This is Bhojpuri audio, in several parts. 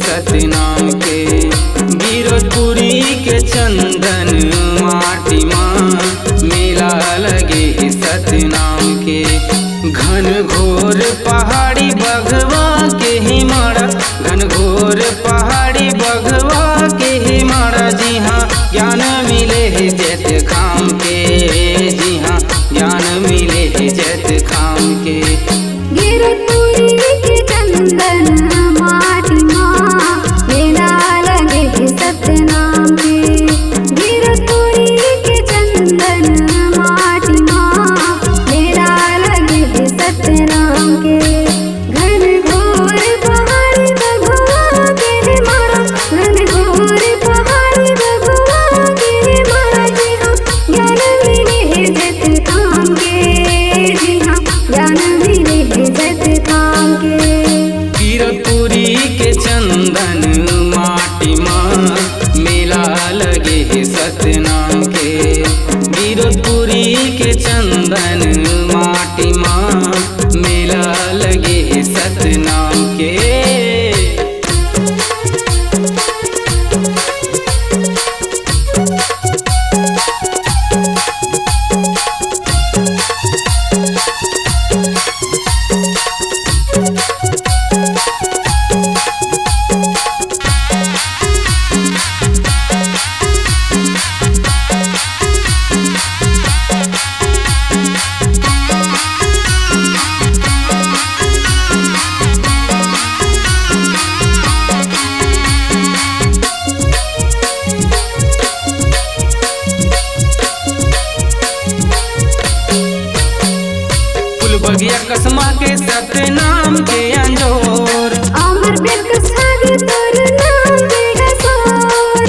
सतनाम के गिरपुरी के चंदन माटी माँ मेला लगे सतनाम के। घन घोर पहाड़ी बघवा के हिमाड़ा, घन घोर पहाड़ी बघवा के हिमाड़ा। जी हाँ ज्ञान मिले है जैत खाम के, जी हाँ ज्ञान मिले है जैत खाम के। गिरपुरी के चंदन माटी माँ मेला लगे सतनाम के। गिरपुरी के चंदन माटी माँ मेला लगे सतनाम के। घन घोर पहाड़ी बघवा के हिमाड़ा, घन घोर पहाड़ी बघवा के हिमाड़ा। जी हाँ ज्ञान मिले है जैत खाम के, जी हाँ ज्ञान मिले है जैत खाम के। गिरपुरी के चंदन माटी माँ मेला लगे सतनाम के। गिरपुरी के चंदन माटी माँ मेला लगे सतनाम के। बगिया कसमा के सतनाम के अंजोर, अमर बिरक सागे तोर नाम के गसोर।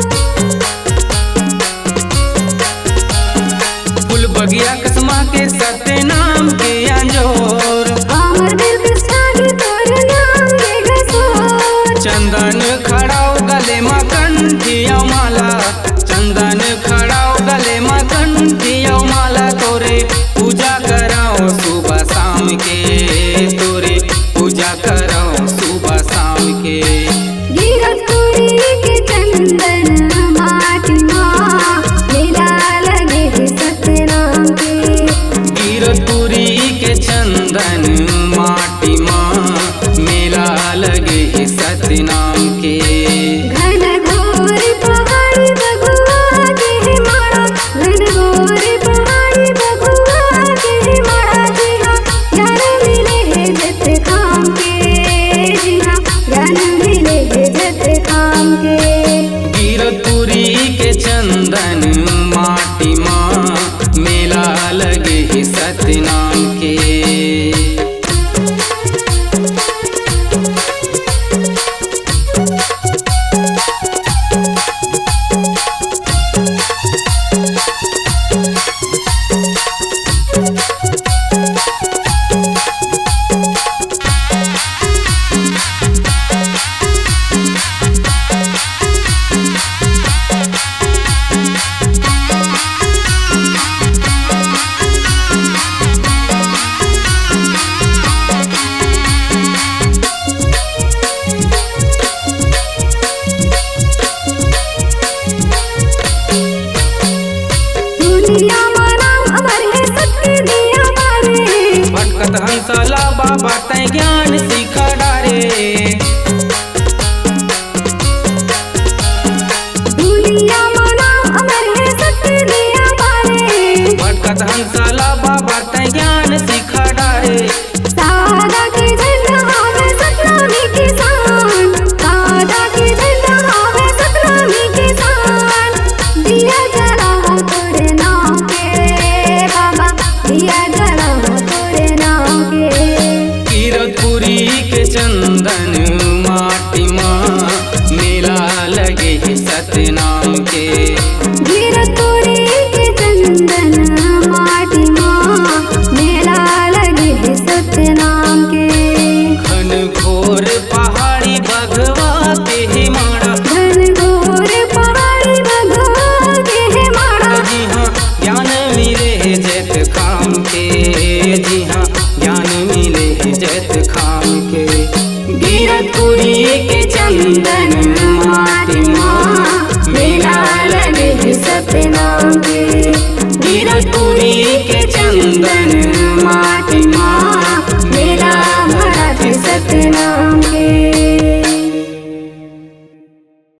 फूल बगिया कसमा के सतनाम के अंजोर, अमर बिरक सागे तोर नाम के गसोर। चंदन खड़ाओ गले में कंठिया माला, चंदन खड़ाओ गले में कंठिया माला। तोरे पूजा कराओ सुबह शाम के, तोरे पूजा कराओ सुबह शाम के। गिरपुरी के चंदन माटी माँ मेला लगे सतनाम के। गिरपुरी के चंदन माटी माँ मेला लगे सतनाम के। घन घोर पहाड़ी बघवा के हिमाड़ा, घन घोर पहाड़ी बघवा के हिमाड़ा। जी हाँ ज्ञान मिले है जैत खाम के, जी हाँ ज्ञान मिले है जैत खाम के। गिरपुरी के चंदन माटी माँ मेला लगे सतनाम के। दुनिया में नाम अमर है सत्य दिया बारे। भटकत हंसला बाबा तै ज्ञान सिखा डारे। दुनिया में नाम अमर है सत्य दिया बारे। भटकत हंसला बाबा तै ज्ञान सिखा डारे। सादा के झंडा हावे सतनामी किसान, सादा के झंडा हावे सतनामी किसान। दिया जला हो तोरे नाम के बाबा, दिया जला चंदन